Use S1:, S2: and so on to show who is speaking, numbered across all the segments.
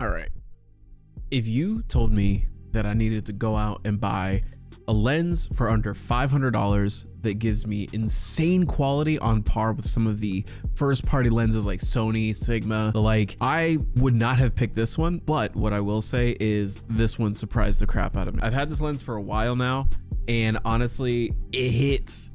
S1: All right. If you told me that I needed to go out and buy a lens for under $500 that gives me insane quality on par with some of the first party lenses like Sony, Sigma, the like, I would not have picked this one. But what I will say is this one surprised the crap out of me. I've had this lens for a while now, and honestly, it hits.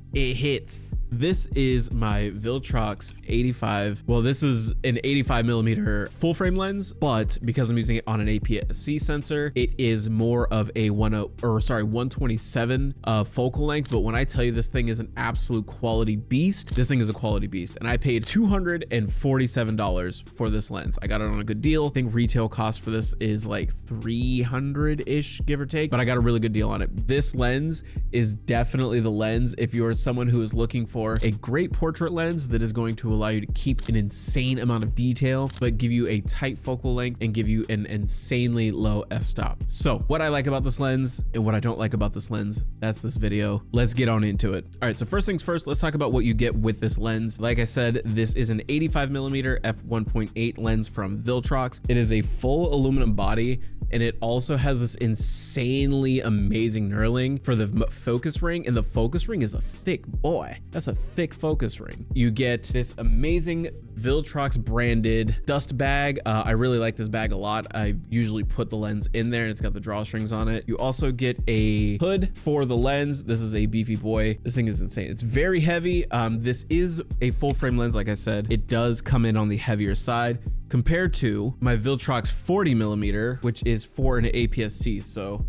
S1: This is my Viltrox 85. Well, this is an 85mm full frame lens, but because I'm using it on an APS-c sensor, it is more of a 127 focal length. But when I tell you this thing is an absolute quality beast, this thing is a quality beast. And I paid $247 for this lens. I got it on a good deal. I think retail cost for this is like 300-ish, give or take, but I got a really good deal on it. This lens is definitely the lens if you're someone who is looking for a great portrait lens that is going to allow you to keep an insane amount of detail, but give you a tight focal length and give you an insanely low f-stop. So what I like about this lens and what I don't like about this lens, that's this video. Let's get on into it. All right, so first things first, let's talk about what you get with this lens. Like I said, this is an 85mm f1.8 lens from Viltrox. It is a full aluminum body, and it also has this insanely amazing knurling for the focus ring, and the focus ring is a thick boy. That's a thick focus ring. You get this amazing Viltrox branded dust bag. I really like this bag a lot. I usually put the lens in there, and it's got the drawstrings on it. You also get a hood for the lens. This is a beefy boy. This thing is insane. It's very heavy. This is a full frame lens. Like I said, it does come in on the heavier side compared to my Viltrox 40mm, which is for an APS-C. So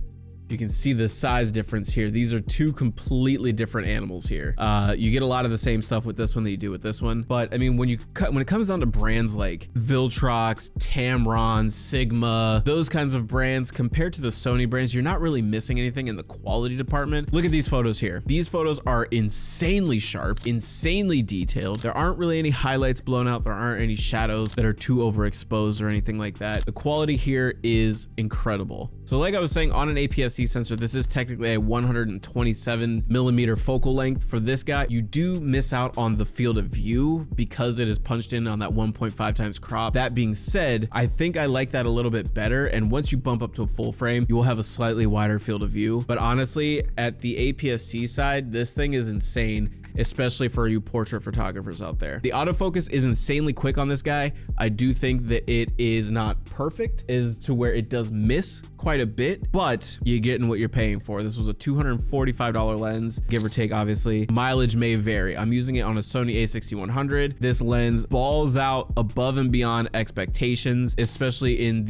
S1: you can see the size difference here. These are two completely different animals here. You get a lot of the same stuff with this one that you do with this one. But I mean, when it comes down to brands like Viltrox, Tamron, Sigma, those kinds of brands, compared to the Sony brands, you're not really missing anything in the quality department. Look at these photos here. These photos are insanely sharp, insanely detailed. There aren't really any highlights blown out. There aren't any shadows that are too overexposed or anything like that. The quality here is incredible. So like I was saying, on an APS-C sensor, this is technically a 127mm focal length. For this guy, you do miss out on the field of view because it is punched in on that 1.5 times crop. That being said, I think I like that a little bit better, and once you bump up to a full frame, you will have a slightly wider field of view. But honestly, at the APS-C side, this thing is insane, especially for you portrait photographers out there. The autofocus is insanely quick on this guy. I do think that it is not perfect, as to where it does miss quite a bit, but you getting what you're paying for. This was a $245 lens, give or take. Obviously, mileage may vary. I'm using it on a Sony a6100. This lens balls out above and beyond expectations, especially in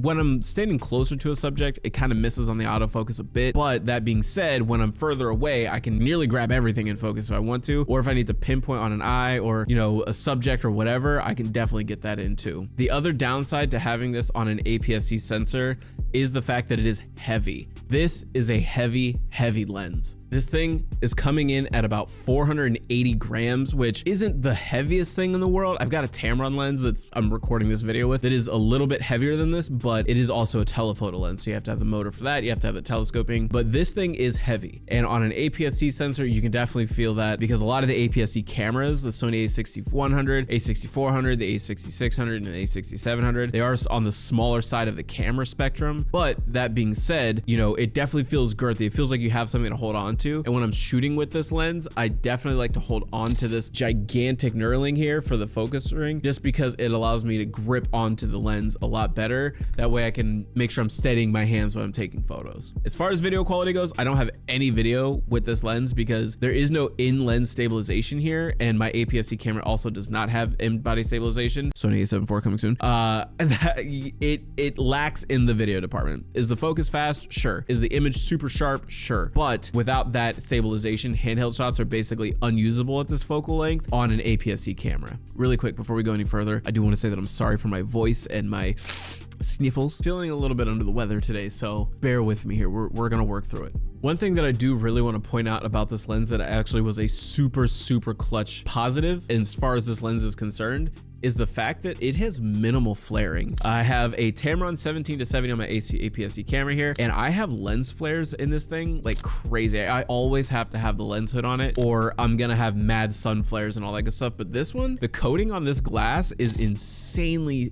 S1: when I'm standing closer to a subject, it kind of misses on the autofocus a bit. But that being said, when I'm further away, I can nearly grab everything in focus if I want to, or if I need to pinpoint on an eye or, you know, a subject or whatever, I can definitely get that in too. The other downside to having this on an APS-C sensor is the fact that it is heavy. This is a heavy lens. This thing is coming in at about 480 grams, which isn't the heaviest thing in the world. I've got a Tamron lens that I'm recording this video with that is a little bit heavier than this, but it is also a telephoto lens. So you have to have the motor for that. You have to have the telescoping, but this thing is heavy. And on an APS-C sensor, you can definitely feel that, because a lot of the APS-C cameras, the Sony a6100, a6400, the a6600, and the a6700, they are on the smaller side of the camera spectrum. But that being said, you know, it definitely feels girthy. It feels like you have something to hold on to. And when I'm shooting with this lens, I definitely like to hold on to this gigantic knurling here for the focus ring, just because it allows me to grip onto the lens a lot better. That way I can make sure I'm steadying my hands when I'm taking photos. As far as video quality goes, I don't have any video with this lens because there is no in-lens stabilization here, and my APS-C camera also does not have in-body stabilization. Sony a7 IV coming soon. It lacks in the video department. Is the focus fast? Sure. Is the image super sharp? Sure. But without that stabilization, handheld shots are basically unusable at this focal length on an APS-C camera. Really quick, before we go any further, I do want to say that I'm sorry for my voice and my sniffles. Feeling a little bit under the weather today, so bear with me here. We're gonna work through it. One thing that I do really want to point out about this lens that actually was a super clutch positive as far as this lens is concerned is the fact that it has minimal flaring. I have a Tamron 17-70 on my APS-c camera here, and I have lens flares in this thing like crazy. I always have to have the lens hood on it, or I'm gonna have mad sun flares and all that good stuff. But this one, the coating on this glass is insanely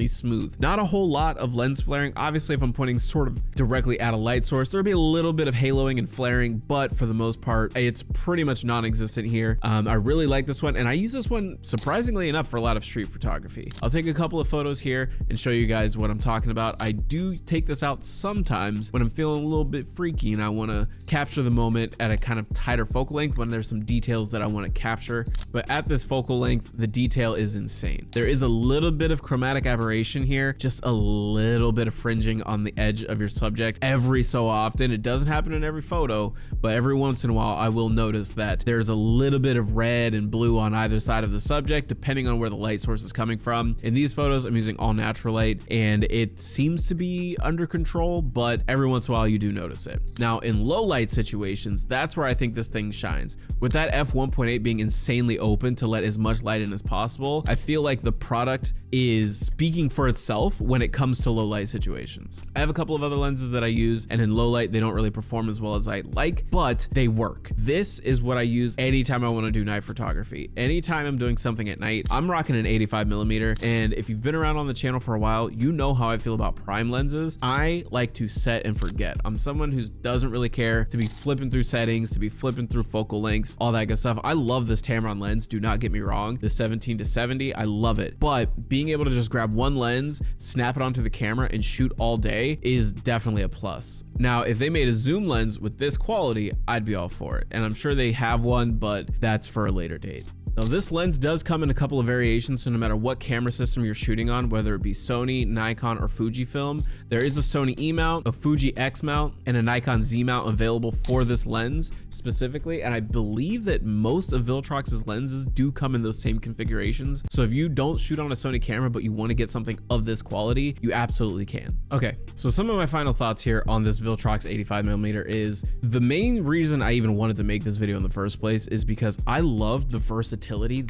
S1: smooth. Not a whole lot of lens flaring. Obviously, if I'm pointing sort of directly at a light source, there'll be a little bit of haloing and flaring, but for the most part, it's pretty much non-existent here. I really like this one, and I use this one surprisingly enough for a lot of street photography. I'll take a couple of photos here and show you guys what I'm talking about. I do take this out sometimes when I'm feeling a little bit freaky and I want to capture the moment at a kind of tighter focal length when there's some details that I want to capture. But at this focal length, the detail is insane. There is a little bit of chromatic aberration here, just a little bit of fringing on the edge of your subject every so often. It doesn't happen in every photo, but every once in a while I will notice that there's a little bit of red and blue on either side of the subject depending on where the light source is coming from. In these photos, I'm using all natural light and it seems to be under control, but every once in a while you do notice it. Now in low light situations, that's where I think this thing shines. With that f1.8 being insanely open to let as much light in as possible, I feel like the product is speaking for itself when it comes to low light situations. I have a couple of other lenses that I use, and in low light, they don't really perform as well as I like, but they work. This is what I use anytime I want to do night photography. Anytime I'm doing something at night, I'm rocking an 85mm, and if you've been around on the channel for a while, you know how I feel about prime lenses. I like to set and forget. I'm someone who doesn't really care to be flipping through settings, to be flipping through focal lengths, all that good stuff. I love this Tamron lens, do not get me wrong. The 17-70, I love it, but being able to just grab one lens, snap it onto the camera and shoot all day is definitely a plus. Now, if they made a zoom lens with this quality, I'd be all for it. And I'm sure they have one, but that's for a later date. Now this lens does come in a couple of variations, so no matter what camera system you're shooting on, whether it be Sony, Nikon, or Fujifilm, there is a Sony E mount, a Fuji X mount, and a Nikon Z mount available for this lens specifically, and I believe that most of Viltrox's lenses do come in those same configurations. So if you don't shoot on a Sony camera, but you want to get something of this quality, you absolutely can. Okay, so some of my final thoughts here on this Viltrox 85mm is the main reason I even wanted to make this video in the first place is because I love the versatility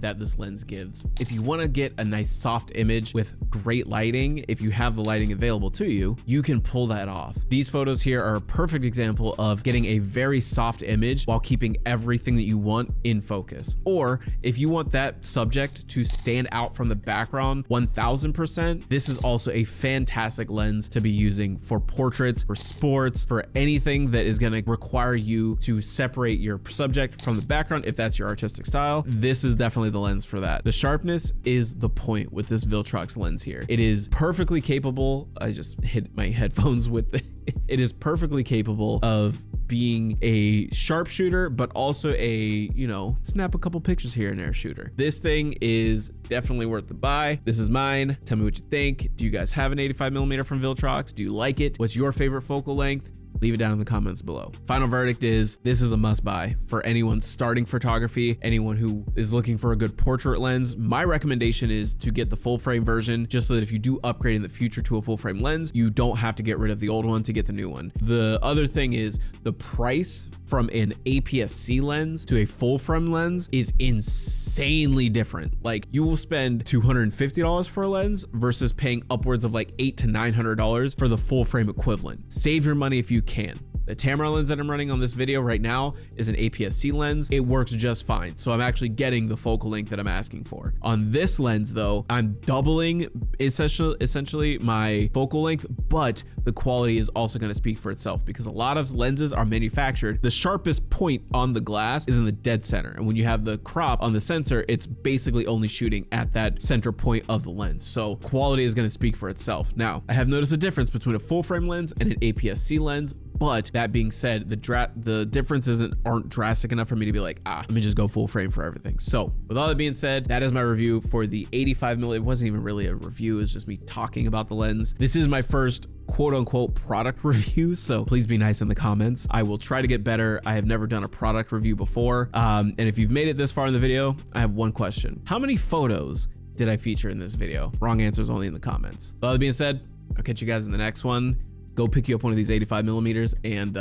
S1: that this lens gives. If you want to get a nice soft image with great lighting, if you have the lighting available to you, you can pull that off. These photos here are a perfect example of getting a very soft image while keeping everything that you want in focus. Or if you want that subject to stand out from the background 1000%, this is also a fantastic lens to be using for portraits, for sports, for anything that is going to require you to separate your subject from the background if that's your artistic style. This is definitely the lens for that. The sharpness is the point with this Viltrox lens here. It is perfectly capable. I just hit my headphones with it. It is perfectly capable of being a sharpshooter, but also a, you know, snap a couple pictures here and there shooter. This thing is definitely worth the buy. This is mine. Tell me what you think. Do you guys have an 85mm from Viltrox? Do you like it? What's your favorite focal length? Leave it down in the comments below. Final verdict is this is a must buy for anyone starting photography, anyone who is looking for a good portrait lens. My recommendation is to get the full frame version, just so that if you do upgrade in the future to a full frame lens, you don't have to get rid of the old one to get the new one. The other thing is the price from an APS-C lens to a full frame lens is insanely different. Like you will spend $250 for a lens versus paying upwards of like $800 to $900 for the full frame equivalent. Save your money if you can. The Tamron lens that I'm running on this video right now is an APS-C lens. It works just fine. So I'm actually getting the focal length that I'm asking for. On this lens though, I'm doubling essentially my focal length, but the quality is also going to speak for itself because a lot of lenses are manufactured. The sharpest point on the glass is in the dead center. And when you have the crop on the sensor, it's basically only shooting at that center point of the lens. So quality is going to speak for itself. Now, I have noticed a difference between a full frame lens and an APS-C lens. But that being said, the differences aren't drastic enough for me to be like, let me just go full frame for everything. So with all that being said, that is my review for the 85mm. It wasn't even really a review. It's just me talking about the lens. This is my first quote unquote product review. So please be nice in the comments. I will try to get better. I have never done a product review before. And if you've made it this far in the video, I have one question. How many photos did I feature in this video? Wrong answers only in the comments. With all that being said, I'll catch you guys in the next one. Go pick you up one of these 85mm and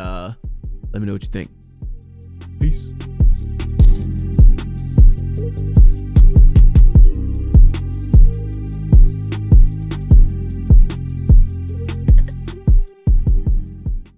S1: let me know what you think. Peace.